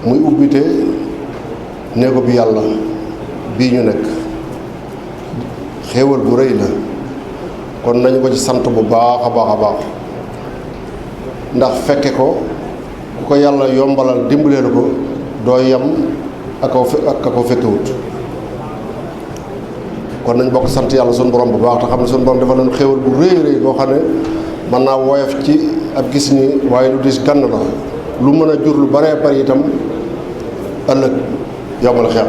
muy ubbite néegu bi yàlla bii ñu nekk xéewal bu rëy la kon nañu ko ci sant bu baax a baax a baax ndax fekke ko ku ko yàlla yombalal dimbalee ko doo yem ak ko fekkewut kon nañ bokk sant yàlla suñu borom bu baax te xam ne suñu borom dafa leen xéewal bu rëy rëy boo xam ne mën naa woyof ci ab gis ni waaye lu dis gann la lu mën a jur lu baree bari itam ëllëg yombal xel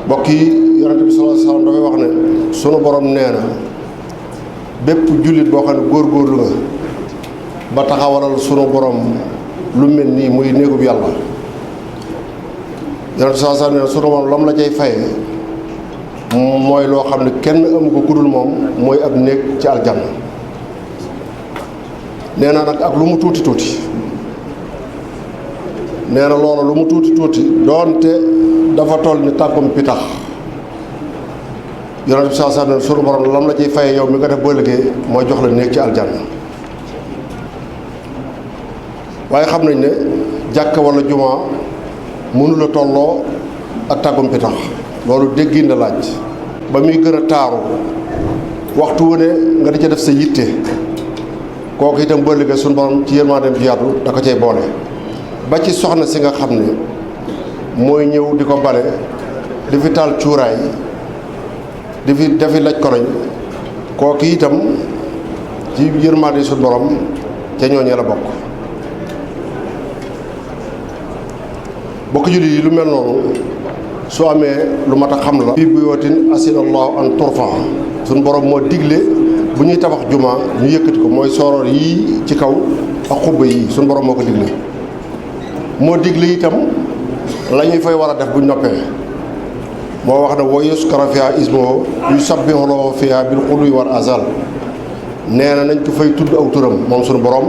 mbokk yi yonente bi sallallahu alayhi wasallam dafay wax ne sunu borom nee na bépp jullit boo xam ne góorgóorlu nga ba taxawalal sunu borom lu mel nii muy néegub yàlla yonente bi sallallahu alayhi wasallam nee na sunu borom lam la cay faye mooy loo xam ne kenn amu ko kudul moom mooy ab néeg ci aljanna nee na nag ak lu mu tuuti tuuti nee na loolu lu mu tuuti tuuti doonte dafa toll ni tàggum pitax yonent bi sallallahu alayhi wasallam sunu borom lam la ciy faye yow mi nga def boo liggéey mooy jox la néeg ci aljanna waaye xam nañ ne jàkka wala jumaa mënula tolloo ak tàggum pitax loolu déggin la laaj ba muy gën a taaru waxtu wu ne nga di ca def sa yitte kooku itam boo liggéey sunu borom ci yërmandeem ji yaatu da ko cay boole ba ci soxna si nga xam ne mooy ñëw di ko bale di fi taal cuuraay di fi dafi laj koroñ kooku itam ci yërmande suñu borom ca ñooñee la bokk bokk jullit yi lu mel noonu soo amee lu mat a xam la fii buyootin asinallahu an turfa suñu borom moo digle bu ñuy tabax juma ñu yëkkati ko mooy sooroor yii ci kaw ak xubba yii suñu borom moo ko digle moo digle itam la ñuy fay war a def buñ noppee moo wax ne wa yuskara fiha ismuhu yusabbihu lahu fiha bil xuduwi wal asal nee na nañ ko fay tudd aw turam moom suñu borom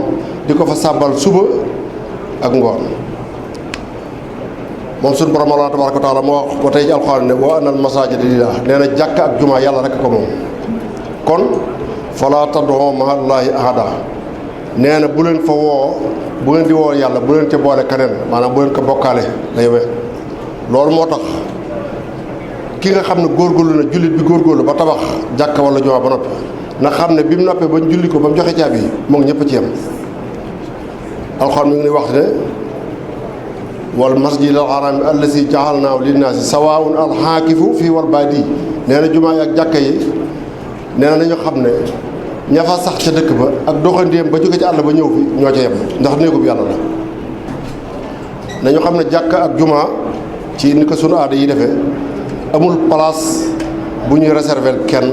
di ko fa sàbbal suba ak ngoon moom suñu borom Allah tabaraka wa taala moo wax ba tey ci alxuraan ne wa anal masaajida lillah nee na jàkk ak jumaa yàlla rek ko moom kon fala tad'u ma'a llaahi ahada nee na bu leen fa woo bu ngeen di woo yàlla bu leen ca boole keneen maanaam bu leen ko bokkaale day we loolu moo tax ki nga xam ne góorgóorlu na jullit bi góorgóorlu ba tabax jàkka wala jumaa ba noppi na xam ne bi mu noppee ba ñu julli ko ba mu joxe caabi yi moo ngi ñëpp ci yem alxuraan mi ngi wax ne wal masjidil haraami allazi ja'alnaahu linnaasi sawaa'un al-aakifu fii wal baadi nee na jumaa yi ak jàkka yi nee na nañu xam ne ña fa sax ca dëkk ba ak doxandéem ba jóge ci àll ba ñëw fi ñoo ca yem ndax néegub yàlla la nañu xam ne jàkka ak jumaa ci ni ko sunu aada yi defee amul place bu ñuy réserver kenn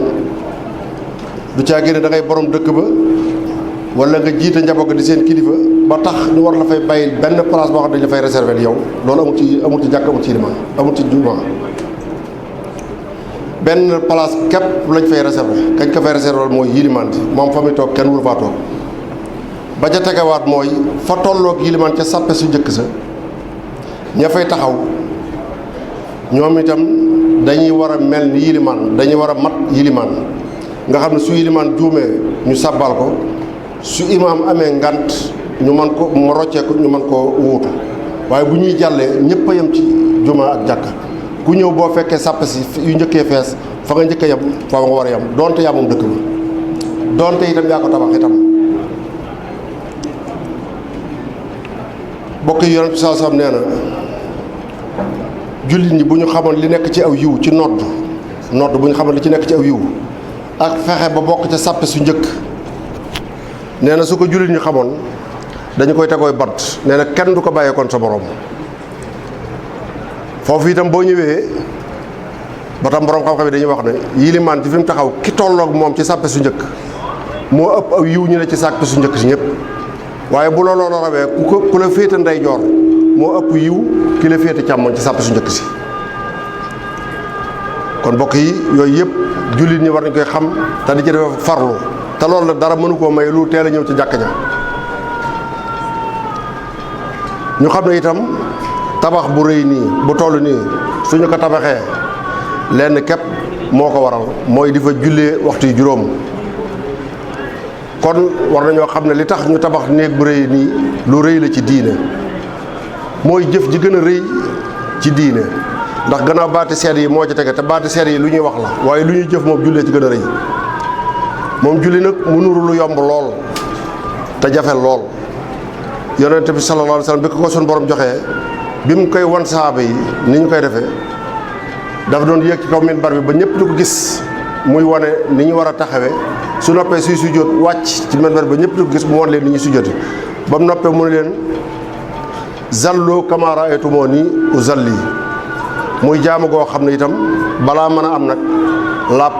du caa génne da ngay borom dëkk ba wala nga jiite njaboot ga di seen kilifa ba tax ñu war la fay bàyyi benn place boo xam ne dañu fay réserver yow loolu amul ci jàkk amul ci limaan amul ci jumaa benn place képp lañ fay réserver kañ ko fay réserver mooy yilimaan bi moom fa muy toog kenn wuru faa toog ba ca tegewaat mooy fa tolloog yilimaan ca sàppe su njëkk sa ña fay taxaw ñoom itam dañuy war a mel ni yilimaan dañuy war a mat yilimaan nga xam ne su yilimaan juumee ñu sàbbal ko su imaam amee ngant ñu mën ko mu rocceeku ñu mën koo wuutu waaye bu ñuy jàllee ñëpp a yem ci jumaa ak jàkka ku ñëw boo fekkee sàpp si yu njëkkee fees fa nga njëkk a yem fa nga war a yem donte yaa moom dëkk ba donte itam yaa ko tabax itam bokk yi yonent bi sallallahu alayhi wasallam nee na jullit ñi bu ñu xamoon li nekk ci aw yiw ci nodd bu ñu xamoon li ci nekk ci aw yiw ak fexe ba bokk ca sàppe su njëkk nee na su ko jullit ñu xamoon dañu koy tegooy bant nee na kenn du ko bàyyeekoon sa borom foofu itam boo ñëwee ba tam borom xam-xam yi dañuy wax ne yilimaan ci fi mu taxaw ki tolloog moom ci sàppe su njëkk moo ëpp aw yiw ñu ne ci sàppe su njëkk si ñëpp waaye bu la loolu rawee ku la féete ndeyjoor moo ëpp yiw ki la féete càmmoñ ci sàppe su njëkk si kon mbokk yi yooyu yëpp jullit ñi war nañ koy xam te di ci def farlu te loolu la dara mënu koo may lu teel a ñëw ci jàkka ja ñu xam ne itam tabax bu rëy nii bu toll nii suñu ko tabaxee lenn képp moo ko waral mooy di fa jullee waxtu yu juróom kon war nañoo xam ne li tax ñu tabax néeg bu rëy nii lu rëy la ci diine mooy jëf ji gën a rëy ci diine ndax gannaaw baati seede yi moo ci tege te baati seede yi lu ñuy wax la waaye lu ñuy jëf moom jullee ci gën a rëy moom julli nag mu nuru lu yomb lool te jafe lool yonent bi sallallahu alayhi wa sallam bi ko suñu borom joxee bi mu koy wan sahaaba yi ni ñu koy defee dafa doon yéeg ci kaw minbar bi ba ñëpp di ko gis muy wane ni ñu war a taxawee su noppee suy sujjóot wàcc ci minbar bi ba ñëpp di ko gis mu wan leen ni ñuy sujjóoti ba mu noppee mu ne leen zallu kamaa ra'aytumuunii uzalli muy jaamu goo xam ne itam balaa mën a am nag laab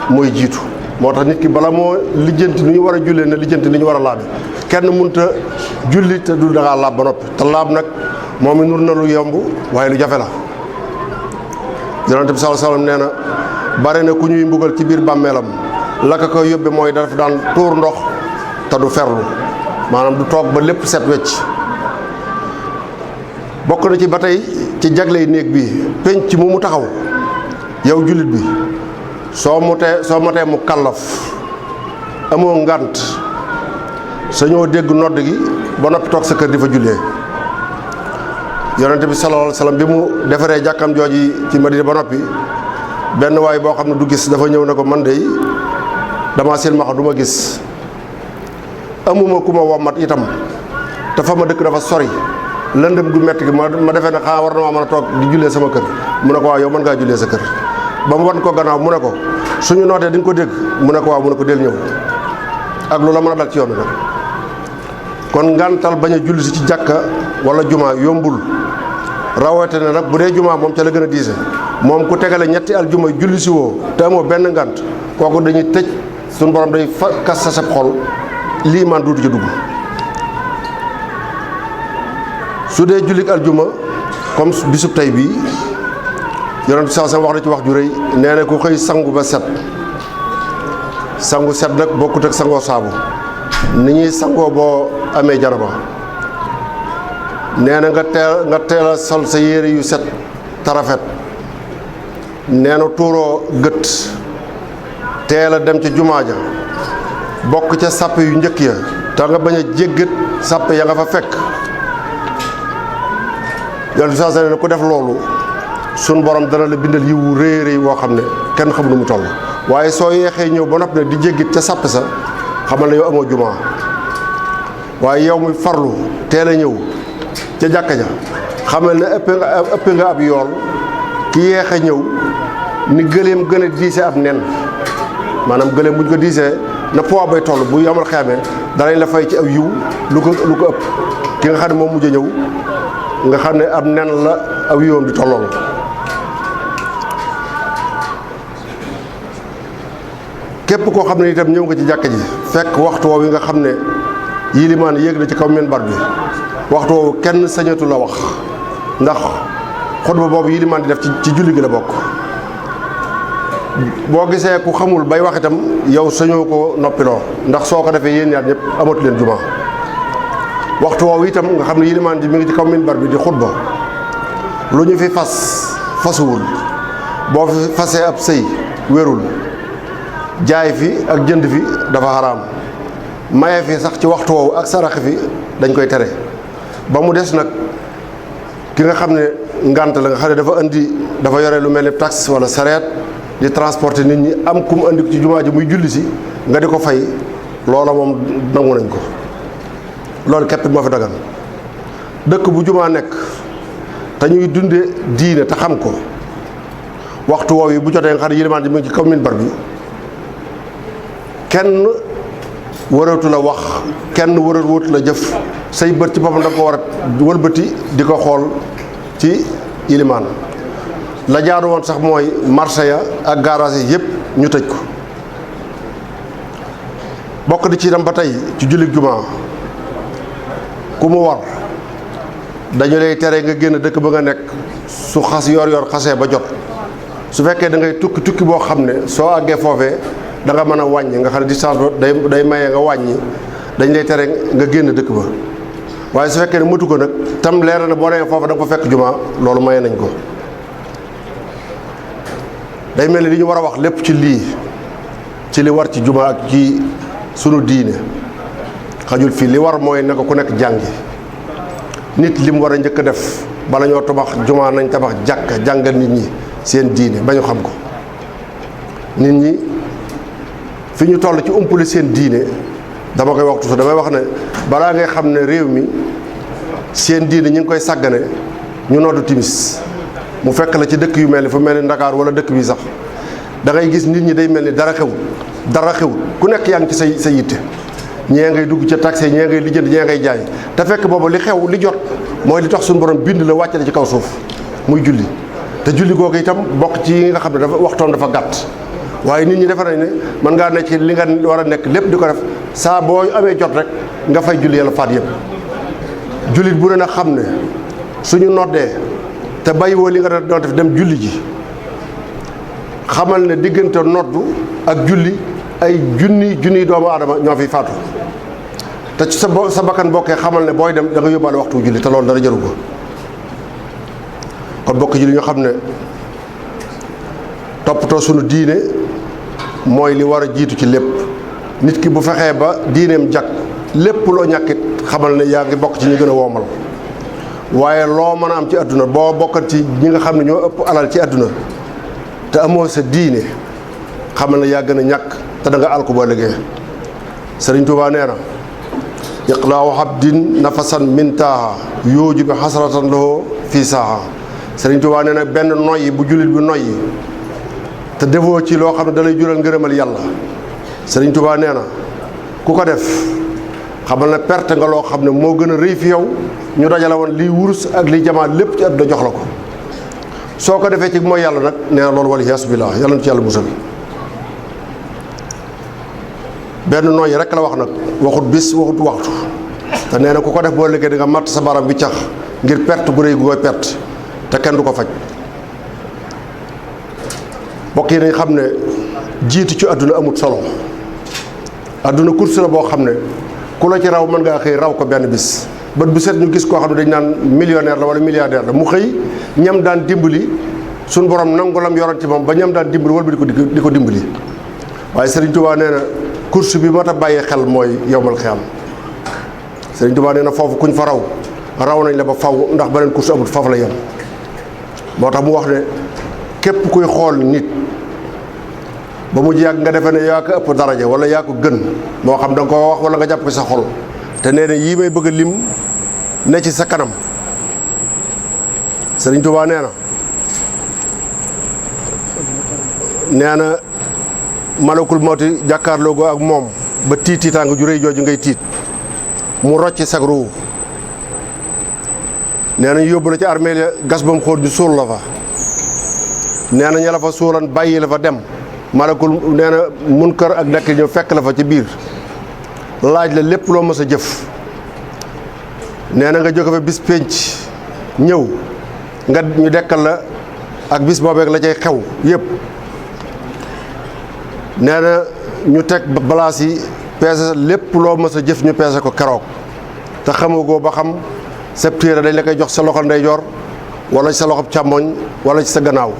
mooy jiitu moo tax nit ki bala moo lijjanti ni ñu war a jullee ne lijjanti ni ñu war a laabe kenn mënut a julli te du dangaa laab ba noppi te laab nag moom it nur na lu yomb waaye lu jafe la yonent bi sallallahu alayhi wasallam nee na bare na ku ñuy mbugal ci biir bàmmeelam la ko koy yóbbe mooy dafa daan tuur ndox te du ferlu maanaam du toog ba lépp set wecc bokk na ci ba tey ci jagley néeg bi penc mu taxaw yow jullit bi soo motee mu kàllaf amoo ngànt sañoo dégg nodd gi ba noppi toog sa kër di fa jullee yonente bi sallallahu alayhi wasallam bi mu defaree jàkkam jooji ci Madina ba noppi benn waay boo xam ne du gis dafa ñëw ne ko man de dama silmaxa du ma gis amuma ku ma wommat itam te fa ma dëkk dafa sori lëndëm gu metti gi ma defee ne xanaa war na maa mën a toog di jullee sama kër mu ne ko waaw yow mën ngaa jullee sa kër ba mu wan ko gannaaw mu ne ko suñu nootee di nga ko dégg mu ne ko waaw mu ne ko del ñëw ak lu la mën a dal ci yoon bi nag kon ngantal bañ a julli si ci jàkka wala jumaa yombul rawatina nag bu dee jumaa moom ca la gën a diise moom ku tegale ñetti aljuma julli si woo te amoo benn ngant kooku dañuy tëj suñu borom day fa kas sa sab xol lii man duutu ci dugg su dee jullik aljuma comme bisub tey bii yonent bi sallallahu alayhi wasallam wax na ci wax ju rëy nee na ku xëy sangu ba set sangu set nag bokkut ak sangoo saabu ni ñuy sangoo boo amee janaba nee na nga teel a sol sa yére yu set tarafet nee na tuuroo gët teel a dem ca jumaa ja bokk ca sàpp yu njëkk ya te nga bañ a jéggat sàpp ya nga fa fekk yonent bi sallallahu alayhi wasallam ku def loolu suñ borom dana la bindal yiwu rëy rëy woo xam ne kenn xam nu mu toll waaye soo yeexee ñëw ba noppi ne di jéggit ca sàpp sa xamal ne yow amoo jumaa waaye yow mi farlu teel a ñëw ca jàkka ja xamal ne ëpp nga ab yool ki yeex a ñëw ni gëleem gën a diise ab nen maanaam gëleem bu ñu ko diisee na poids bay toll bu yamal xeamee danañ la fay ci aw yiw lu ko ëpp ki nga xam ne moom mujj a ñëw nga xam ne ab nen la aw yiwam di tollool képp koo xam ne itam ñëw nga ci jàkka ji fekk waxtu woowu yi nga xam ne yilimaan yéeg na ci kaw minbar bi waxtu woowu kenn sañatu la wax ndax xutba boobu yilimaan di def ci julli gi la bokk boo gisee ku xamul bay wax itam yow sañoo ko noppiloo ndax soo ko defee yéen ñaar ñëpp amatu leen juma waxtu woowu itam nga xam ne yilimaan ji mi ngi ci kaw minbar bi di xutba lu ñu fi fasuwul boo fi fasee ab sëy wérul jaay fi ak jënd fi dafa xaraam maye fi sax ci waxtu woowu ak sarax fi dañ koy tere ba mu des nag ki nga xam ne ngànt la nga xam ne dafa yore lu mel ni taxe wala sareet di transporter nit ñi am ku mu andi ko ci jumaa ji muy julli si nga di ko fay loola moom nangu nañ ko loolu képp moo fi dagan dëkk bu jumaa nekk te ñuy dunde diine te xam ko waxtu woowu yi bu jotee nga xam ne yilimaan ji mu ngi ci kaw minbar bi kenn waratu la wax kenn waratu la jëf say bët ci boppam da nga ko war a wëlbati di ko xool ci ilimaan la jaadu woon sax mooy marché ya ak garage yi yëpp ñu tëj ko bokk di ci dem ba tey ci jullit jumaa ku mu war dañu lay tere nga génn dëkk ba nga nekk su xas yor xasee ba jot su fekkee da ngay tukki boo xam ne soo àggee foofee da nga mën a wàññi nga xam ne distance ba day maye nga wàññi dañ lay tere nga génn dëkk ba waaye su fekkee ne matu ko nag tam leer na boo nee foofa da nga fa fekk jumaa loolu maye nañ ko day mel ni li ñu war a wax lépp ci lii ci li war ci jumaa ak ci sunu diine xajul fii li war mooy ne ko ku nekk jàngi nit li mu war a njëkk a def bala ñoo tabax jumaa nañ tabax jàkka jàngal nit ñi seen diine ba ñu xam ko. nit ñi fi ñu toll ci umpule seen diine dama koy waxtu so damay wax ne balaa ngay xam ne réew mi seen diine ñi ngi koy sàggane ñu noddu timis mu fekk la ci dëkk yu mel ni fu mel ni Ndakaar wala dëkk bi sax da ngay gis nit ñi day mel ni dara xewul ku nekk yaa ngi ci sa yitte ñee ngay dugg ca taxi ñee ngay lijjanti ñee ngay jaay te fekk boobu li xew li jot mooy li tax suñu borom bind la wàcce la ci kaw suuf muy julli te julli googu itam bokk ci yi nga xam ne dafa waxtoon dafa gàtt waaye nit ñi defe nañ ne mën ngaa nekk ci li nga war a nekk lépp di ko def saa boo amee jot rek nga fay julli yàlla faat yëpp jullit bu ne nag xam ne suñu noddee te bàyyiwoo li nga doon def dem julli ji xamal ne diggante noddu ak julli ay junni doomu aadama ñoo fi faatu te ci sa bakkan bokkee xamal ne booy dem da nga yóbbaale waxtu julli te loolu dara jëru ko kon bokk ji li ñu xam ne toppatoo sunu diine mooy li war a jiitu ci lépp nit ki bu fexee ba diineem jag lépp loo ñàkkit xamal ne yaa ngi bokk ci ñi gën a woomal waaye loo mën a am ci àdduna boo bokkat ci ñi nga xam ne ñoo ëpp alal ci àdduna te amoo sa diine xamal ne yaa gën a ñàkk te da nga alku boo liggéey Sëriñ Tuubaa nee na iqlaawu habdin nafasan min taaha yooju bi xasratan lahu fii saaha Sëriñ Tuubaa nee na benn noyyi bu jullit bi noyyi te defoo ci loo xam ne dalay jural ngërëmal yàlla Sëriñ Tuubaa nee na ku ko def xamal ne perte nga loo xam ne moo gën a rëy fi yow ñu dajale woon liy wurus ak liy jamaat lépp ci àdduna jox la ko soo ko defee ci mooy yàlla nag nee na loolu wala yaasu billaah yàlla na ci yàlla musal benn nooyi rek la wax nag waxut bis waxut waxtu te nee na ku ko def boo liggéey di nga matt sa baram bi cax ngir perte gu rëy gu koy perte te kenn du ko faj mbokk yi nañ xam ne jiitu ci àdduna amut solo àdduna course la boo xam ne ku la ci raw mën ngaa xëy raw ko benn bis bët bu set ñu gis koo xam ne dañ naan millionnaire la wala milliardaire la mu xëy ñam daan dimbali suñ borom nangu lam yoroon ci moom ba ñam daan dimbali wala bi di ko dimbali waaye Sëriñ Tuubaa nee na course bi moo tax bàyyee xel mooy yowmal xiyaam Sëriñ Tuubaa nee na foofu kuñ fa raw nañ la ba faw ndax beneen course amut foofu la yem moo tax mu wax ne képp kuy xool nit ba mu yàgg nga defee ne yaa ko ëpp daraja wala yaa ko gën moo xam da nga ko wax wala nga jàpp ko sa xol te nee na yii may bëgg a lim ne ci sa kanam Sëriñ Tuubaa nee na malakul mawti jàkkaarloo go ak moom ba tiitaanga ju rëy jooju ngay tiit mu rocci sag ruu nee na ñu yóbbu la ci armeel ya gas ba mu xóot ñu suul la fa nee na ña la fa suulan bàyyi la fa dem malakul nee na munkar ak nakir ñëw fekk la fa ci biir laaj la lépp loo mës a jëf nee na nga jóge fa bis pénc ñëw nga ñu dekkal la ak bis boobeeg la cay xew yëpp nee na ñu teg balaas yi peese lépp loo mës a jëf ñu peese ko keroog te xamagoo ba xam sab téere dañ la koy jox sa loxo ndeyjoor wala ci sa loxo càmmoñ wala ci sa gannaaw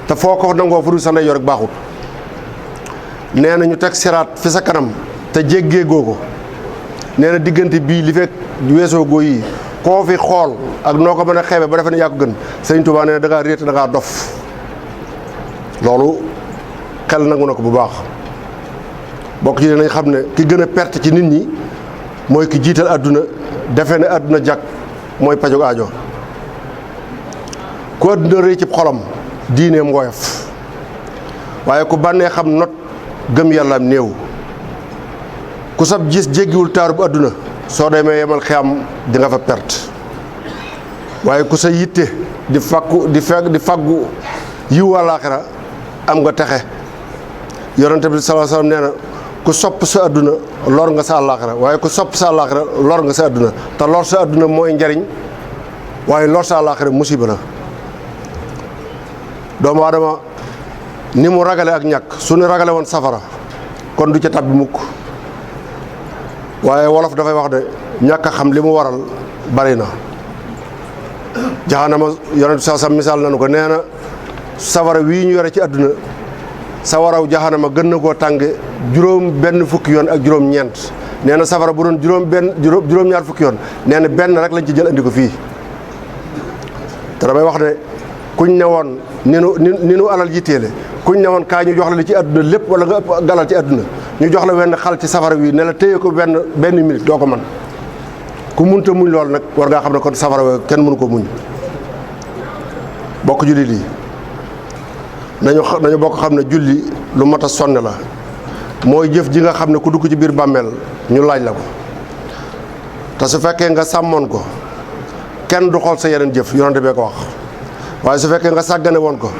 te foo ko nangoo fu dul sa ndeyjoor rek baaxut nee na ñu teg siraat fi sa kanam te jéggee goo ko nee na diggante bii li fekk weesoo goo yi koo fi xool ak noo ko mën a xeebe ba defe ne yaa ko gën Sëriñ Tuubaa nee na da ngaa réet da ngaa dof loolu xel nangu na ko bu baax bokk ci nañ xam ne ki gën a perte ci nit ñi mooy ki jiital àdduna defe ne àdduna jag mooy pajog aajo ku àdduna rëy ci xolam diineem ngoyof waaye ku bànnee xam not gëm yàllaam néew ku sab gis jéggiwul taaru bu àdduna soo demee yemal xiyam di nga fa perte waaye ku sa yitte di faggu yiw àllaaxira am nga texe yonente bi sallallahu alayhi wasallam nee na ku sopp sa àdduna lor nga sa àllaaxira waaye ku sopp sa àllaaxira lor nga sa àdduna te lor sa àdduna mooy njariñ waaye lor sa àllaaxira musiba la doomu aadama ni mu ragale ak ñàkk su ñu ragale woon safara kon du ca tabbi mukk waaye wolof dafay wax ne ñàkk a xam li mu waral bari na jaxanama yonent bi sallallahu alayhi wasallam misaal nañu ko nee na safara wii ñu yore ci àdduna sawaraw jaxanama gën na koo tànge juróom benn fukki yoon ak juróom ñeent nee na safara bu doon juróom ñaar fukki yoon nee na benn rek lañ ci jël andi ko fii te damay wax ne kuñ ne woon ni nu alal jitteele kuñ ne woon kaa ñu jox la li ci àdduna lépp wala nga ëpp galal ci àdduna ñu jox la wenn xal ci safara wi ne la téye ko benn minute doo ko mën ku munta muñ loolu nag war ngaa xam ne kon safara wa kenn mënu ko muñ bokk jullit yi nañu bokk xam ne julli lu mat a sonne la mooy jëf ji nga xam ne ku dugg ci biir bàmmeel ñu laaj la ko te su fekkee nga sàmmoon ko kenn du xool sa yeneen jëf yonante bee ko wax waaye su fekkee nga sàggane woon ko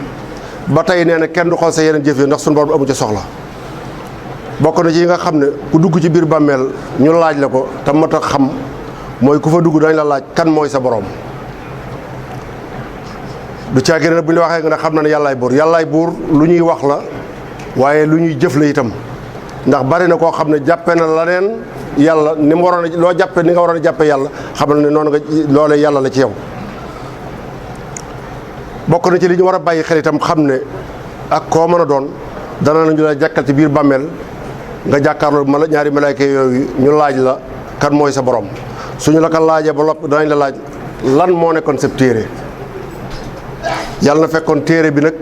ba tey nee na kenn du xool sa yeneen jëf yi ndax suñu borom amu ci soxla bokk na ci yi nga xam ne ku dugg ci biir bàmmeel ñu laaj la ko te mat a xam mooy ku fa dugg dañ la laaj kan mooy sa borom du caagi ne bu ñu la waxee nga ne xam na ne yàllaay buur lu ñuy wax la waaye lu ñuy jëf la itam ndax bari na koo xam ne jàppe na la neen yàlla ni mu waroon a loo jàppe ni nga waroon a jàppe yàlla xamal ne noonu nga loolee yàlla la ci yow bokk na ci li ñu war a bàyyi xel itam xam ne ak koo mën a doon dana nañu la jàkkal ci biir bàmmeel nga jàkkaarloo ñaari malaayka yooyu ñu laaj la kan mooy sa borom suñu la ko laajee ba lopp danañ la laaj lan moo nekkoon sa téere yàlla na fekkoon téere bi nag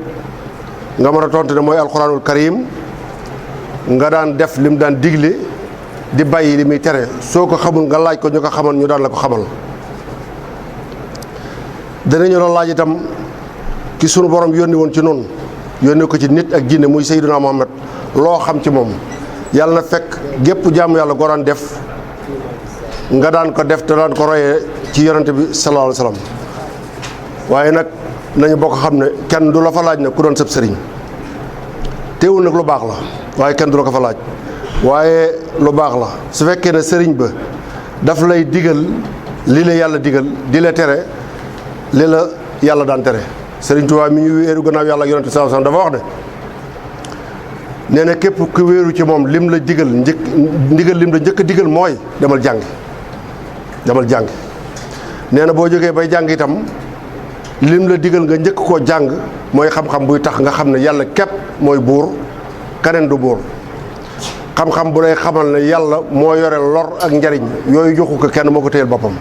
nga mën a tontu ne mooy alxuraanul karim nga daan def lim daan digle di bàyyi li muy tere soo ko xamul nga laaj ko ñu ko xamal ñu daan la ko xamal danañu la laaj itam ki sunu borom yónni woon ci noonu yónni ko ci nit ak jinne muy Seydina Muhammad loo xam ci moom yàlla na fekk gépp jaamu yàlla goo daan def nga daan ko def te daan ko royee ci yonante bi sallallahu alayhi wa sallam waaye nag nañu bokk xam ne kenn du la fa laaj nag ku doon sëb sëriñ teewul nag lu baax la waaye kenn du la ko fa laaj waaye lu baax la su fekkee ne sëriñ ba daf lay digal li la yàlla digal di la tere li la yàlla daan tere sëriñ Tuubaa mi ñu wéeru gannaaw yàlla ak yonante sallallahu alayhi wa sallam dafa wax ne nee na képp ku wéeru ci moom lim la digal ndigal lim la njëkk a digal mooy demal jàngi nee na boo jógee bay jàng itam lim la digal nga njëkk koo jàng mooy xam-xam buy tax nga xam ne yàlla képp mooy buur keneen du buur xam-xam bu lay xamal ne yàlla moo yore lor ak njariñ yooyu joxu ko kenn moo ko téyel boppam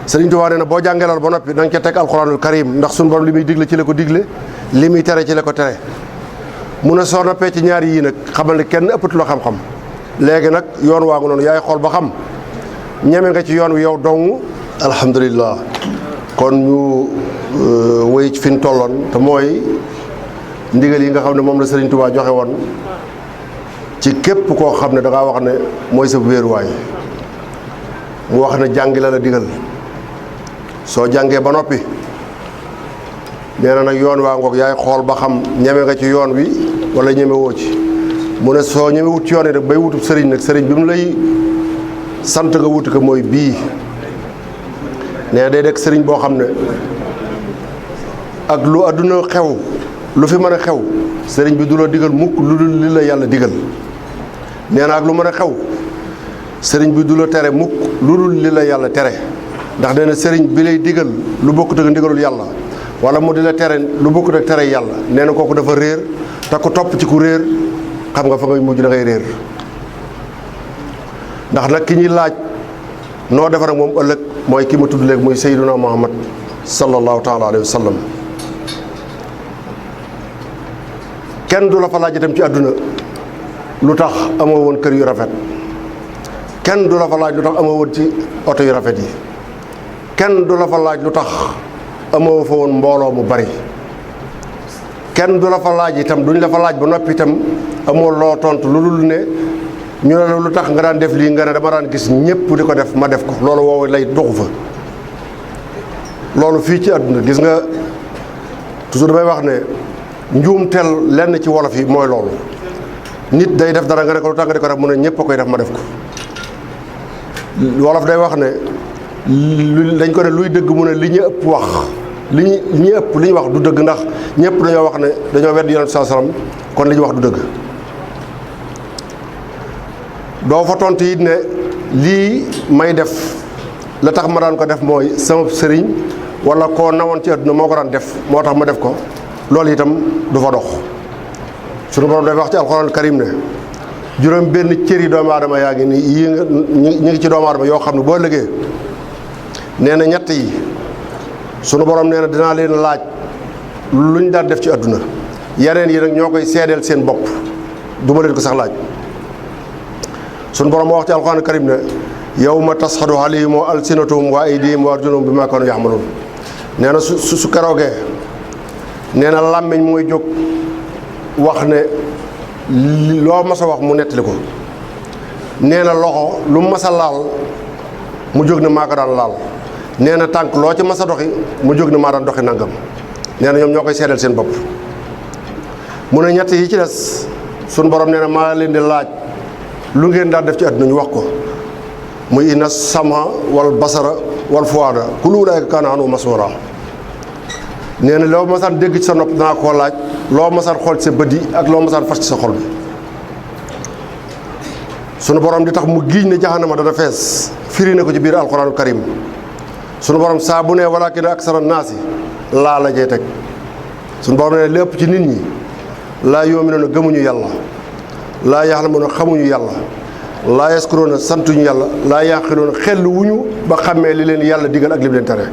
Sëriñ Tuubaa nee na boo jàngee lool ba noppi da nga ca teg alxuraanul karim ndax suñu borom li muy digle ci la ko digle li muy tere ci la ko tere mu ne soo noppee ci ñaari yii nag xamal ne kenn ëppatuloo xam-xam léegi nag yoon waa nga noonu yaay xool ba xam ñeme nga ci yoon wi yow dong alhamdulilah kon ñu wéy fi ñu tolloon te mooy ndigal yi nga xam ne moom la Sëriñ Tuubaa joxe woon ci képp koo xam ne da ngaa wax ne mooy sa wéeruwaay mu wax ne jàngi la digal soo jàngee ba noppi nee na nag yoon waa ngoog yaay xool ba xam ñeme nga ci yoon wi wala ñeme woo ci mu ne soo ñeme wut ci yoon yi nag bay wutub sëriñ nag sëriñ bi mu lay sant nga wuti ko mooy bii nee day dekk sëriñ boo xam ne ak lu àdduna xew lu fi mën a xew sëriñ bi du la digal mukk lu dul li la yàlla digal nee na ak lu mën a xew sëriñ bi du la tere mukk lu dul li la yàlla tere ndax nee na sëriñ bi lay digal lu bokkut ak ndigalul yàlla wala mu di la tere lu bokkut ak tere yàlla nee na kooku dafa réer te ku topp ci ku réer xam nga fa ngay mujj da ngay réer ndax nag ki ñuy laaj noo defar ak moom ëllëg mooy ki ma tudd léegi muy Seydina Muhammad sallallahu taala alayhi wa sallam kenn du la fa laaj itam ci àdduna lu tax amoo woon kër yu rafet kenn du la fa laaj lu tax amoo woon ci oto yu rafet yi kenn du la fa laaj lu tax amoo fa woon mbooloo mu bari kenn du la fa laaj itam duñ la fa laaj ba noppi itam amoo loo tontu lu dul ne ñu ne la lu tax nga daan def lii nga ne dama daan gis ñëpp di ko def ma def ko loolu woowu lay doxu fa loolu fii ci àdduna gis nga toujours damay wax ne njuumteel lenn ci wolof yi mooy loolu nit day def dara nga ne ko lu tax nga di ko def mu ne ñëpp a koy def ma def ko wolof day wax ne dañ ko ne luy dëgg mu ne li ñu ëpp wax li ñu wax du dëgg ndax ñëpp dañoo wax ne dañoo wedd yonent saa salaam kon li ñu wax du dëgg doo fa tontu it ne lii may def la tax ma daan ko def mooy sama sëriñ wala koo nawoon ci àdduna moo ko daan def moo tax ma def ko loolu itam du fa dox sunu borom day wax ci alxuraan karim ne juróom benn cëri doomu aadama yaa ngi nii yii nga ñu ngi ci doomu aadama yoo xam ne boo ëllëgee nee na ñett yi sunu borom nee na dinaa leen laaj luñ daan def ci àdduna yeneen yi nag ñoo koy seedeel seen bopp duma leen ko sax laaj sunu borom moo wax ci alxuraan karim ne yawma tasxadu alayhim alsinatuhum wa aydihim wa arjuluhum bimaa kaanu yaxmaluun nee na su keroogee nee na làmmiñ mooy jóg wax ne loo mas a wax mu nettali ko nee na loxo lu mas a laal mu jóg ne maa ko daan laal nee na tànk loo ci mas a doxi mu jóg ne maa daan doxi nangam nee na ñoom ñoo koy seedeel seen bopp mu ne ñett yi ci des suñ borom nee na maa leen di laaj lu ngeen daan def ci àdduna ñu wax ko muy inna sama wal basara wal fuwaada kullu ulaa'ika kaana anhu masuula nee na loo masaan dégg ci sa nopp danaa koo laaj loo masaan xool ci sa bët yi ak loo masaan fas ci sa xol bi sunu borom di tax mu giiñ ne jahannama dana fees firi na ko ci biir alxuraanu karim sunu borom saa bu ne walaakina aksara naasi laa la jey teg sunu borom ne lépp ci nit ñi laa yu'minuuna gëmuñu yàlla laa yaxlamuuna xamuñu yàlla laa yaskuruuna santuñu yàlla laa yaqiluuna xel wuñu ba xàmmee li leen yàlla digal ak li mu leen tere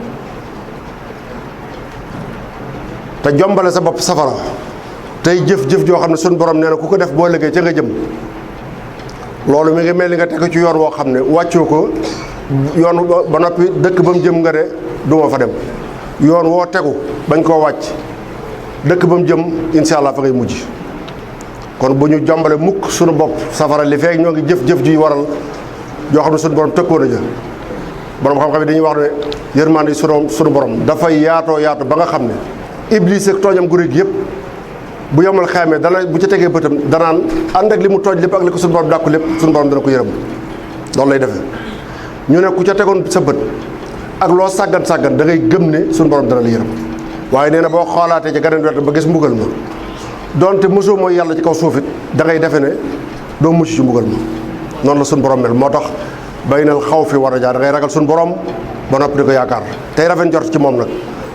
te jombale sa bopp safara tey jëf-jëf joo xam ne suñu borom nee na ku ko def boo liggéey ca nga jëm loolu mi ngi mel ni nga teg ci yoon woo xam ne wàccoo ko yoon ba noppi dëkk ba mu jëm nga ne duma fa dem yoon woo tegu bañ koo wàcc dëkk ba mu jëm incha allah fa ngay mujj kon bu ñu jombale mukk suñu bopp safara li feek ñoo ngi jëf-jëf ji waral joo xam ne suñu borom tëkkoon a ja borom xam-xam yi dañuy wax ne yërmande yi suñu borom dafay yaatoo yaatu ba nga xam ne iblis ak tooñam gu rëy gi yëpp bu yomal xaamee dana bu ci tegee bëtam danaan ànd ak li mu tooñ lépp ak li ko suñu borom dàkku lépp suñu borom dana ko yërëm loolu lay defee ñu ne ku ca tegoon sa bët ak loo sàggan da ngay gëm ne suñu borom dana la yërëm waaye nee na boo xoolaatee ci ganeen wet ba gis mbugal ma donte mosoo mooy yàlla ci kaw suuf it da ngay defe ne doo mucc ci mbugal ma noonu la suñu borom mel moo tax baynal xawfi war a jaar da ngay ragal suñu borom ba noppi di ko yaakaar tey rafet njort ci moom nag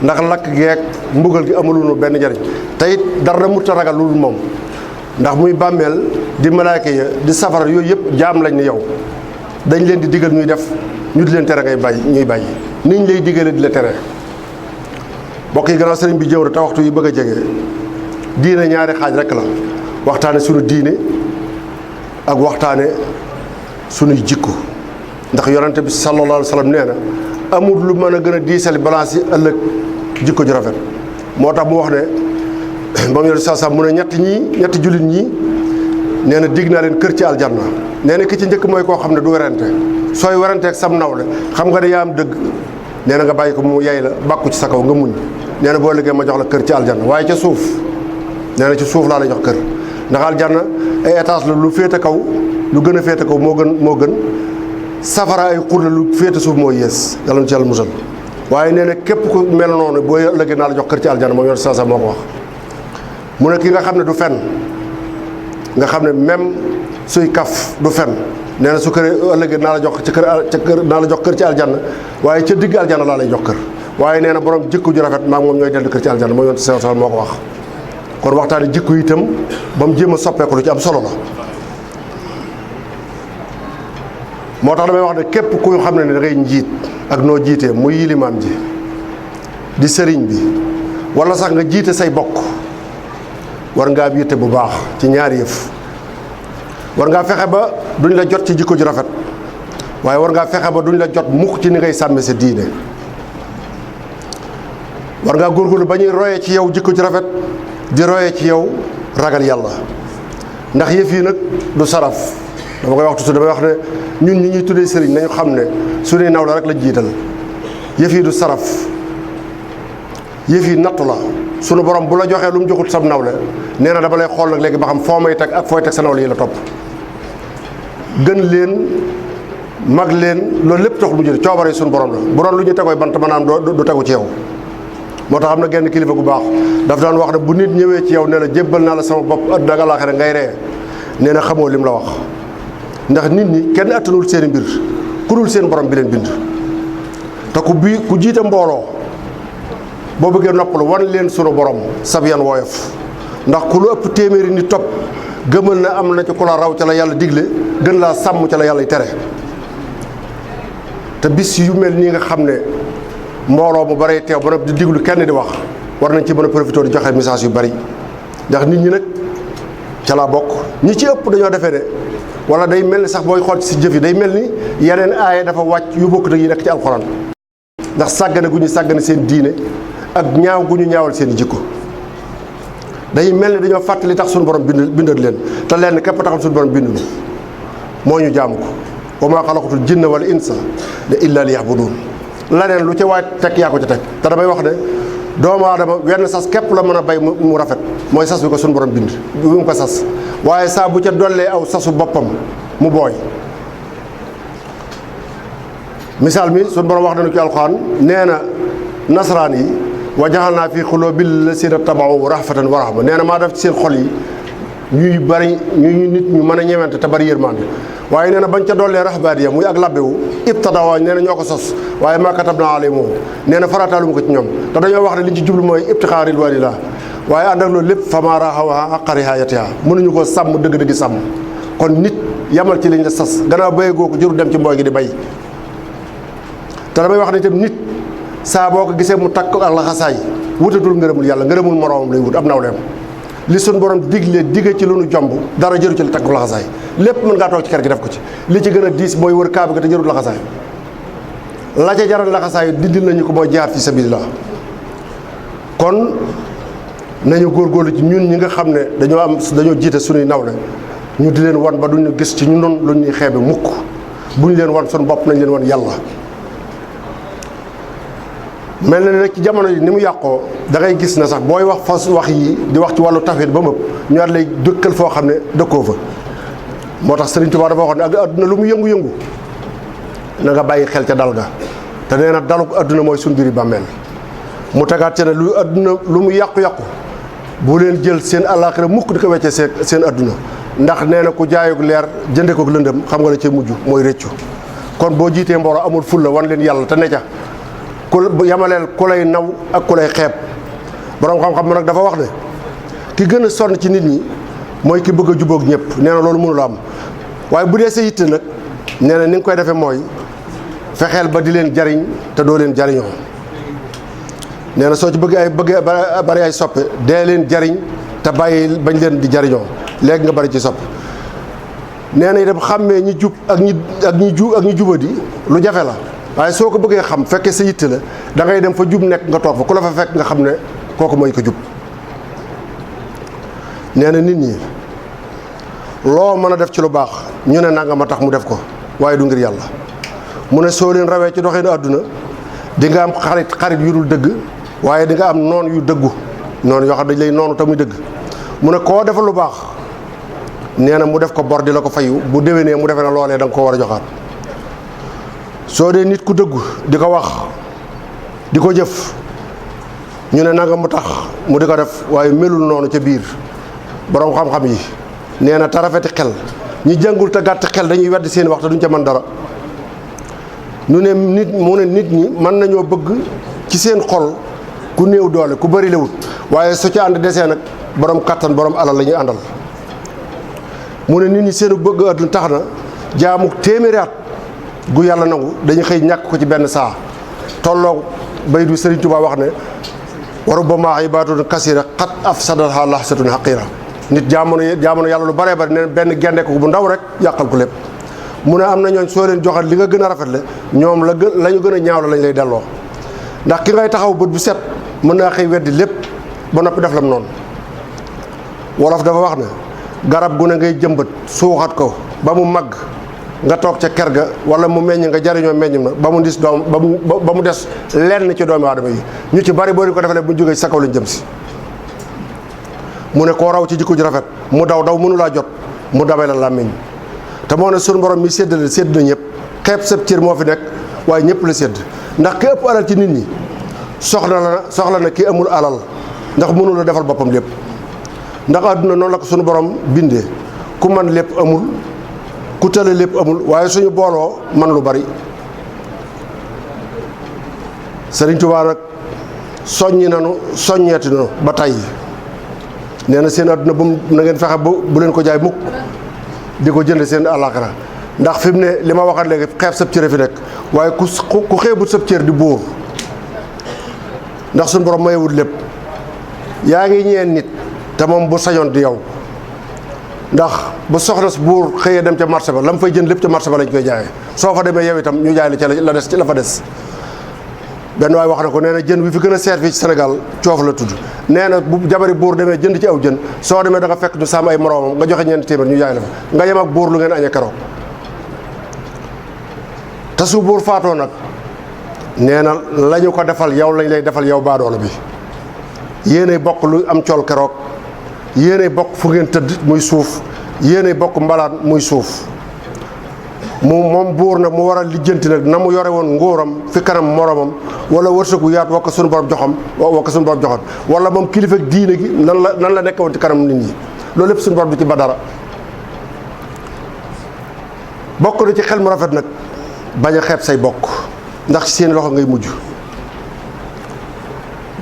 ndax lakk geeg mbugal gi amulunu benn njariñ te it dara mut a ragal lu dul moom ndax muy bàmmeel di malaayka ya di safara yooyu yëpp jaam lañ ne yow dañ leen di digal ñuy def ñu di leen tere ngay bàyyi ñuy bàyyi niñ lay digale di la tere mbokk yi gannaaw sëriñ bi jëw te waxtu yi bëgg a jege diine ñaari xaaj rek la waxtaane sunu diine ak waxtaane sunuy jikko ndax yonente bi sallallahu alayhi wa sallam nee na amul lu mën a gën a diisali balance yi ëllëg jikko ju rafet moo tax mu wax ne moom yonente saa mu ne ñetti jullit ñii nee na dig naa leen kër ci aljanna nee na ki ci njëkk mooy koo xam ne du werante sooy weranteeg sam nawle xam nga ne yaa am dëgg nee na nga bàyyi ko mu yey la bàkku ci sa kaw nga muñ nee na boo liggéey ma jox la kër ci aljanna waaye ca suuf nee na ci suuf laa lay jox kër ndax aljanna ay étage la lu féete kaw lu gën a féete kaw moo gën safara ay xur la lu féete suuf moo yées yàlla na ci yàlla musal waaye nee na képp ku mel noonu boo ëllëgee naa la jox kër ci aljanna moom yoon sa moo ko wax mu ne ki nga xam ne du fen nga xam ne même suy kaf du fen nee na su kër ëllëgee naa la jox naa la jox kër ci aljanna waaye ca digg aljanna laa lay jox kër waaye nee na borom jikko ju rafet maa moom ñooy dend kër ci aljanna moom yoon sa moo ko wax kon waxtaane jikko itam ba mu jéem a soppeeku lu ci am solo la moo tax damay wax ne képp ku xam ne da ngay njiit ak noo jiitee muy yilimaan ji di sëriñ bi wala sax nga jiite say bokk war ngaa yitte bu baax ci ñaari yëf war ngaa fexe ba duñ la jot ci jikko ju rafet waaye war ngaa fexe ba duñ la jot mukk ci ni ngay sàmme sa diine war ngaa góorgóorlu ba ñuy royee ci yow jikko ju rafet di royee ci yow ragal yàlla ndax yëf yi nag du saraf dama koy wax toujours damay wax ne ñun ñi ñuy tuddee sëriñ nañu xam ne suñuy naw la rek la jiital yëf yi du saraf yëf yi nattu la sunu borom bu la joxee lu mu joxut sab nawle nee na dama lay xool nag léegi ba xam foo may teg ak fooy teg sa nawle yi la topp gën leen mag leen loolu lépp taxul mu jël coobare sunu borom la bu doon lu ñu tegooy bant maanaam du tegu ci yow moo tax am na genn kilifa gu baax daf daan wax ne bu nit ñëwee ci yow ne la jébbal naa la sama bopp àdduna ak àllaaxira ngay ree nee na xamoo lim la wax ndax nit ñi kenn attanul seen mbir ku dul seen borom bi leen bind te ku jiite mbooloo boo bëggee noppalu wan leen sunu borom sab yan woyof ndax ku lu ëpp téeméeri nit topp gëmal na am na ci ku la raw ca la yàlla digle gën laa sàmm ca la yàlla tere. te bis yu mel nii nga xam ne mbooloo mu bare teew ba di diglu kenn di wax war nañ ci mën a profité di joxe message yu bari ndax nit ñi nag ca laa bokk ñi ci ëpp dañoo defee ne wala day mel ni sax booy xool ci si jëf yi day mel ni yeneen aaya dafa wàcc yu bokk yi nekk ci alxuraan ndax sàggane gu ñu sàggane seen diine ak ñaaw gu ñu ñaawal seen jikko day mel ni dañoo fàttali tax suñu borom bindal leen te lenn képp taxam suñu borom bindu moo ñu jaamu ko wa maa xalaqatul jinna wal insa illa liya'budun laneen lu ca waay teg yaa ko ca teg te damay wax ne doomu aadama wenn sas képp la mën a bay mu rafet mooy sas bi ko suñu borom bind bi mu ko sas waaye saa bu ca dollee aw sasu boppam mu booy misaal mi suñu borom wax nañu ci alxuraan nee na nasaraan yi wa jaxalnaa fi xuluubil laziina taba'u rahfatan wa rahma nee na maa def ci seen xol yi ñuy bari ñuy nit ñu mën a ñewante te bari yërmande waaye nee na bañ ca dollee rahbaaniya muy ak labbewu ibtadawaa nee na ñoo ko sos waaye maa katabnaa alayhim nee na farataalu ma ko ci ñoom te dañoo wax ne li ñu ci jublu mooy ibtixaa ridwaanillah waaye ànd ak loolu lépp famaa ra'awhaa haqqa ri'aayatihaa mënuñu koo sàmm dëgg-dëgg sàmm kon nit yamal ci liñ la sas gannaaw béyee goo ko jëru dem ci mbooy gi di bay te damay wax ne itam nit saa boo ko gisee mu takk ak laxasaay wutatul ngërëmul yàlla ngërëmul moroomam lay wut ab nawleem li suñ borom digge ci lu nu jomb dara jëru ci li takku laxasaay lépp mën ngaa toog ci kër gi def ko ci li ci gën a diis mooy wër kaaba gi te jërul laxasaay la ca jaral laxasaay dindil nañu ko mooy jihaad fi sabilillah kon nañu góorgóorlu ci ñun ñi nga xam ne dañoo jiite suñuy nawle ñu di leen wan ba duñu gis ci ñu noonu lu ñuy xeebe mukk bu ñu leen wan suñu bopp nañ leen wan yàlla mel na ne nag ci jamono yi ni mu yàqoo da ngay gis na sax booy wax fas wax yi di wax ci wàllu tawhid ba mëpp ñu at lay dëkkal foo xam ne dëkkoo fa moo tax Sëriñ Tuubaa dafa waxoon ne ak adduna lu mu yëngu-yëngu na nga bàyyi xel ca dal ga te nee na dalu adduna mooy suñ mbiri bàmmeel mu tegaat ca ne lu adduna lu mu yàqu-yàqu bu leen jël seen àllaaxira mukk di ko weccee seen adduna ndax nee na ku jaayug leer jënde ko lëndëm xam nga la ca mujj mooy réccu kon boo jiitee mbooloo amul fulla wan leen yàlla te ne ca ku yamaleel ku lay naw ak ku lay xeeb borom xam-xam nag dafa wax ne ki gën a sonn ci nit ñi mooy ki bëgg a jubóog ñëpp nee na loolu mënula am waaye bu dee sa yitte nag nee na ni nga koy defee mooy fexeel ba di leen jariñ te doo leen jariñoo nee na soo ci bëgg bari ay soppe dee leen jariñ te bàyyi bañ leen di jariñoo léegi nga bari ci soppe nee na itam xàmmee ñi jub ak ñi jubadi lu jafe la waaye soo ko bëggee xam fekkee sa yitte la da ngay dem fa jub nekk nga toog fa ku la fa fekk nga xam ne kooku mooy ko jub nee na nit ñi loo mën a def ci lu baax ñu ne nanga ma tax mu def ko waaye du ngir yàlla mu ne soo leen rawee ci doxinu àdduna di nga am xarit yu dul dëgg waaye di nga am noon yu dëggu noonu yoo xam dañ lay noonu te muy dëgg mu ne koo defal lu baax nee na mu def ko bor di la ko fayu bu déwénee mu defee na loolee da nga koo war a joxaat soo dee nit ku dëggu di ko wax di ko jëf ñu ne nanga mu tax mu di ko def waaye melul noonu ca biir borom xam-xam yi nee na te rafeti xel ñi jàngul te gàtt xel dañuy weddi seen wax te duñ ca mën dara mu ne nit ñi mën nañoo bëgg ci seen xol ku néew doole ku bari lewut waaye su ci ànd desee nag borom kattan borom alal la ñuy àndal mu ne nit ñi seenu bëgg àdduna tax na jaamu téeméeri at gu yàlla nangu dañu xëy ñàkk ko ci benn saa tolloo bayit bi Sëriñ Tuubaa wax ne waru ba maa ibaadun kasira xat afsadaha lahsatun haqira nit jamono yàlla lu baree bari ne benn gende ko bu ndaw rek yàqal ko lépp mu ne am na ñooñ soo leen joxal li nga gën a rafetle ñoom la ñu gën a ñaaw la lañ lay delloo ndax ki ngay taxaw bët bu set mën naa xëy weddi lépp ba noppi def lam noonu wolof dafa wax ne garab gu ne ngay jëmbat suuxat ko ba mu màgg nga toog ca ker ga wala mu meññ nga jariñoo meññum na ba mu dis doom ba mu des lenn ci doomu aadama yi ñu ci bari boo leen ko defalee bu ñu jógee sa kaw lañ jëm si mu ne koo raw ci jikko ji rafet mu daw mënulaa jot mu dabee la làmmiñ te moo ne sunu borom mi sédd na ñëpp xeeb sab cër moo fi nekk waaye ñëpp la sédd ndax ki ëpp alal ci nit ñi soxla na ki amul alal ndax mënul a defal boppam lépp ndax àdduna noonu la ko sunu borom bindee ku man lépp amul ku tële lépp amul waaye suñu booloo man lu bari Sëriñ Tuubaa nag soññeeti nanu ba tey nee na seen àdduna bu na ngeen fexe bu leen ko jaay mukk di ko jënd seen àllaaxira ndax fi mu ne li ma waxaat léegi xeeb sab cër fi nekk waaye ku xeebut sab cër di buur ndax suñu borom mayewut lépp yaa ngi ñeen nit te moom bu sañoon di yow ndax bu soxna si buur xëyee dem ca marché ba la mu fay jënd lépp ca marché ba lañ koy jaayee soo fa demee yow itam ñu jaay la ca la des ci la fa des benn waay wax na ko nee na jën wi fi gën a seer fii ci Sénégal coof la tudd nee na bu jabari buur demee jënd ci aw jën soo demee da nga fekk ñu sàmm ay moroomam nga joxe ñeenti téeméer ñu jaay la fa nga yem ak buur lu ngeen añee keroog te su buur faatoo nag nee na la ñu ko defal yow lañ lay defal yow baadoola bi yéenay bokk lu am col keroog yéenay bokk fu ngeen tëdd muy suuf yéenay bokk mbalaan muy suuf moom buur nag mu war a lijjanti nag na mu yore woon nguuram fi kanam moromam wala wërsëgu yaat wakk suñu borom joxam wala moom kilifa diine gi nan la nekk woon ci kanam nit ñi loolu lépp suñu borom du ci ba dara bokk na ci xel mu rafet nag bañ a xeeb say bokk ndax ci seen loxo ngay mujj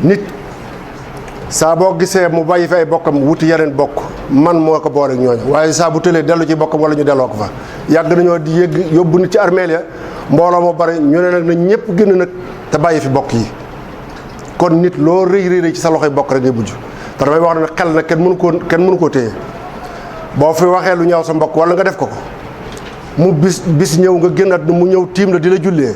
nit saa boo gisee mu bàyyi fi ay bokkam wuti yeneen bokk man moo ko boole ak ñooñu waaye saa bu tëlee dellu ci bokkam wala ñu delloo ko fa yàgg nañoo di yëgg yóbbu nit ci armeel ya mbooloo moo bari ñu ne nag na ñëpp génn nag te bàyyi fi bokk yi kon nit loo rëy rëy ci sa loxoy bokk rek ngay mujj te damay wax ne xel na kenn mënu koo téye boo fi waxee lu ñaaw sa mbokk wala nga def ko mu bis ñëw nga génnaat mu ñëw tiim la di la jullee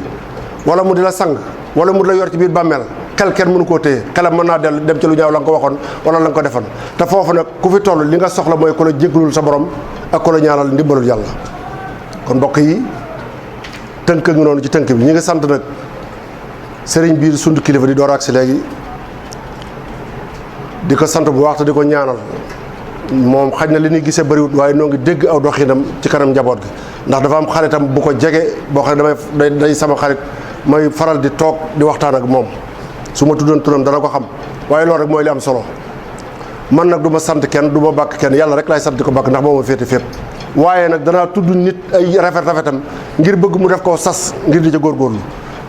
wala mu di la sang wala mu di la yor ci biir bàmmeel xel kenn mënu koo téye xelam mën naa dellu dem ci lu ñaaw la nga ko waxoon wala la nga ko defal te foofu nag ku fi toll li nga soxla mooy ku la jégalul sa borom ak ku la ñaanal ndimbalul yàlla kon mbokk yi tënk ngi noonu ci tënk bi ñi ngi sant nag sëriñ biir sund kilifa di door ak si léegi di ko sant bu wax te di ko ñaanal moom xaj na li ñuy gisee bëriwut waaye noo ngi dégg aw doxinam ci kanam njaboot gi ndax dafa am xaritam bu ko jege boo xam ne day sama xarit may faral di toog di waxtaan ak moom su ma tuddoon turam dana ko xam waaye loolu rek mooy li am solo man nag du ma sant kenn du ma bàkk kenn yàlla rek laay sant di ko bàkk ndax moo ma féete fépp waaye nag danaa tudd nit ay rafetam ngir bëgg mu def koo sas ngir di ca góorgóorlu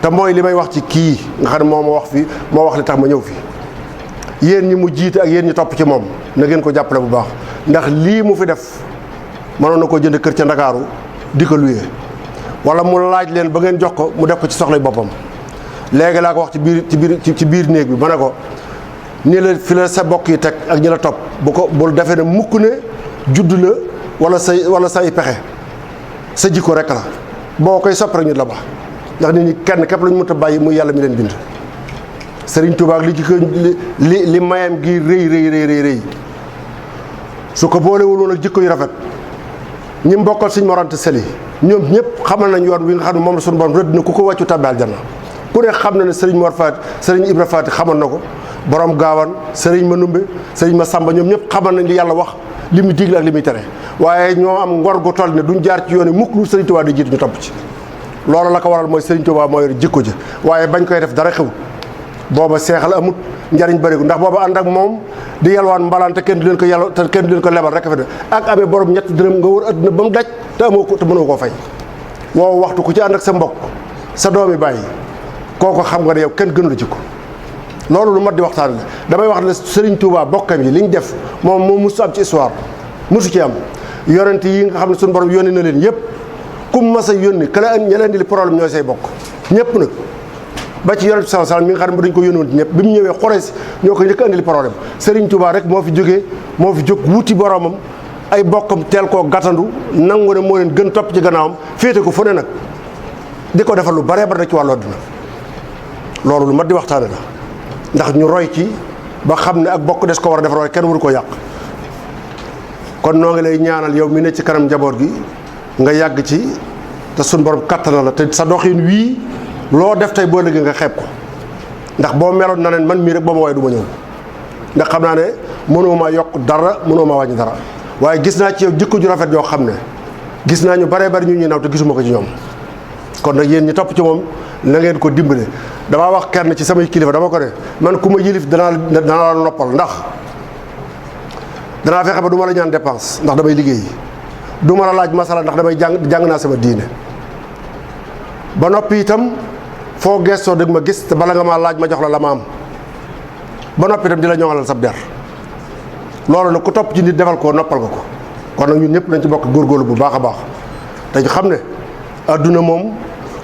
te mooy li may wax ci kii nga xam ne moo ma wax fii moo wax li tax ma ñëw fi yéen ñi mu jiite ak yéen ñi topp ci moom na ngeen ko jàppale bu baax ndax lii mu fi def mënoon na koo jënd kër ca Ndakaaru di ko luyee wala mu laaj leen ba ngeen jox ko mu def ko ci soxlay boppam léegi laa ko wax ci biir néeg bi ma ne ko ni la fi la sa bokk yi teg ak ñi la topp bul defee ne mukk ne judd la wala say pexe sa jikko rek la boo koy sopp rek ñu la baax ndax nit ñi kenn képp lañu mën a bàyyi muy yàlla mi leen bind Sëriñ Tuubaa li jikko li mayam gi rëy su ko boolewul woon ak jikko yu rafet ñi mbokkal Sëriñ Mor Anta Sali ñoom ñëpp xamal nañ yoon wi nga xam ne moom la suñu borom rëdd na ku ko wàccu tàbbi aljanna ku ne xam na ne Sëriñ Mor Faati Sëriñ Ibra Faati xamal na ko borom gaawan Sëriñ Manumbe Sëriñ Masamba ñoom ñëpp xamal nañ li yàlla wax li muy digle ak li muy tere waaye ñoo am ngor gu toll ne duñ jaar ci yoon yi mukk lu Sëriñ Tuubaa di jiitu ñu topp ci loolu la ko waral mooy Sëriñ Tuubaa moo yor jikko ji waaye bañ koy def dara xew booba seexal amut njariñ bërigu ndax booba ànd ak moom di yalwaan mbalaan te kenn du leen ko yalwa te kenn du leen ko lebal rek fa de ak amee borom ñetti dërëm nga wër adduna ba mu daj te amoo ko te mënoo koo fay woowu waxtu ku ci ànd ak sa mbokk sa doomi bàyyi kooko xam nga ne yow kenn gënu la ci ko loolu lu mat di waxtaan la damay wax ne Sëriñ Tuubaa bokkam yi li ñu def moom musu am ci histoire musu ci am yonent yi nga xam ne suñu borom yónni na leen yëpp kum mas a yónni ka la ña leen di li problème ñooy say bokk ñëpp nag ba ci yonent sallallahu alayhi wasallam mi nga xam ne dañ ko yónni woon ci ñëpp bi mu ñëwee Xuraysh ñoo ko njëkk a andi li problème Sëriñ Tuubaa rek moo fi jóg wuti boromam ay bokkam teel koo gàttandu nangu ne moo leen gën topp ci gannaawam féete ko fu ne nag di ko defal lu baree bari ci wàllu àdduna loolu lu mat di waxtaane la ndax ñu roy ci ba xam ne ak bokk des ko war a defar waaye kenn waru koo yàq kon noo ngi lay ñaanal yow mi ne ci kanam njaboot gi nga yàgg ci te suñ borom kattana la te sa doxin wii loo def tey boo léegi nga xeeb ko ndax boo meloon na leen man mii rek boo ma waaye du ma ñëw ndax xam naa ne mënoo maa yokk dara mënoo maa wàññi dara waaye gis naa ci yow jikko ju rafet yoo xam ne gis naa ñu baree bari ñu ñuy naw te gisuma ko ci ñoom kon nag yéen ñi topp ci moom na ngeen ko dimbale damaa wax kenn ci samay kilifa dama ko ne man ku ma yilif danaa la noppal ndax danaa fexe ba du ma la ñaan dépense ndax damay liggéey du ma la laaj masala ndax damay jàng naa sama diine ba noppi itam foo gestoo dëgg ma gis te bala nga maa laaj ma jox la ma am ba noppi itam di la ñoŋalal sab der loolu nag ku topp ci nit defal ko noppal nga ko kon nag ñun ñëpp nañ ci bokk góorgóorlu bu baax a baax te ñu xam ne adduna moom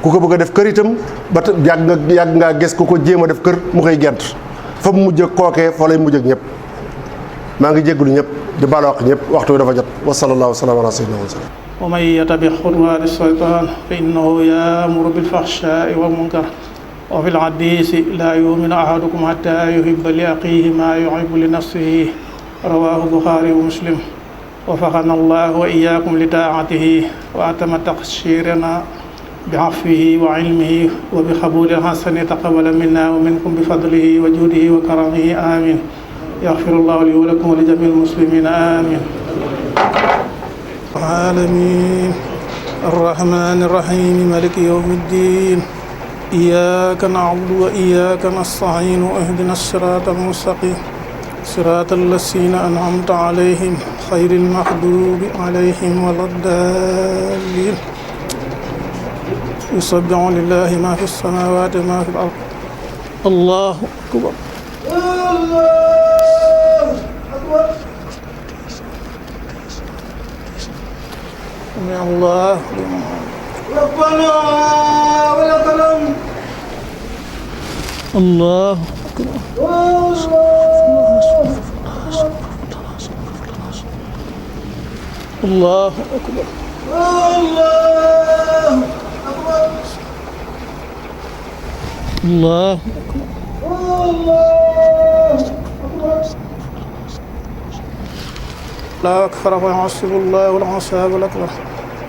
ku ko bëgg a def kër itam ba yàgg ngaa gis ku ko jéem a def kër mu koy gent fa mu mujj ak kookee fa lay mujj ak ñëpp maa ngi jégalu ñëpp di baal wax ñëpp waxtu bi dafa jot wa sallallahu wa sallam ala sayyidina Muhammad wa man yattabi xutuwaati shaytaan fa innahu yaamuru bil fahshaa'i wal munkar wa fil hadiisi laa yu'minu ahadukum hattaa yuhibba li axiihi maa yuhibbu li nafsihi rawaahu Buxaari wa Muslim وفقنا الله وإياكم لطاعته وأتم تقصيرنا بعفوه وعلمه وبقبول الحسن تقبل منا ومنكم بفضله وجوده وكرمه آمين يغفر الله لي ولكم ولجميع المسلمين آمين العالمين الرحمن الرحيم مالك يوم الدين إياك نعبد وإياك نستعين واهدنا الصراط المستقيم صراط الذين أنعمت عليهم غير المغضوب عليهم ولا الضالين يسبح لله ما في السماوات وما في الأرض الله أكبر سمع الله ربنا ولك الحمد الله أكبر الله أكبر الله أكبر لا أكثر فيعصب الله والعصاب الأكبر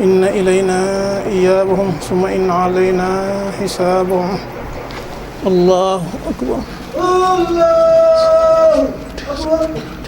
إن إلينا إيابهم ثم إن علينا حسابهم الله أكبر الله أكبر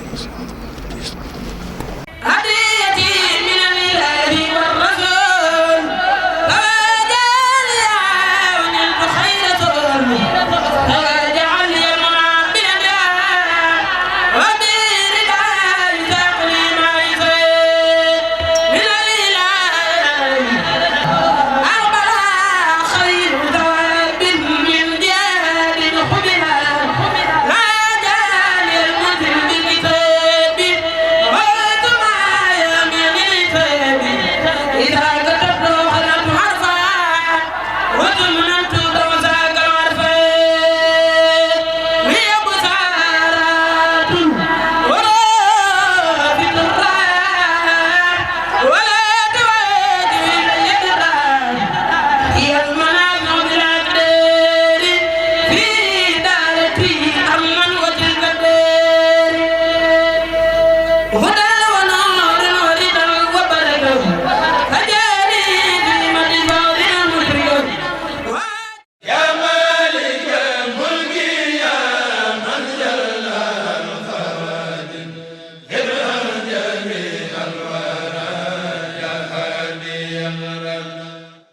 What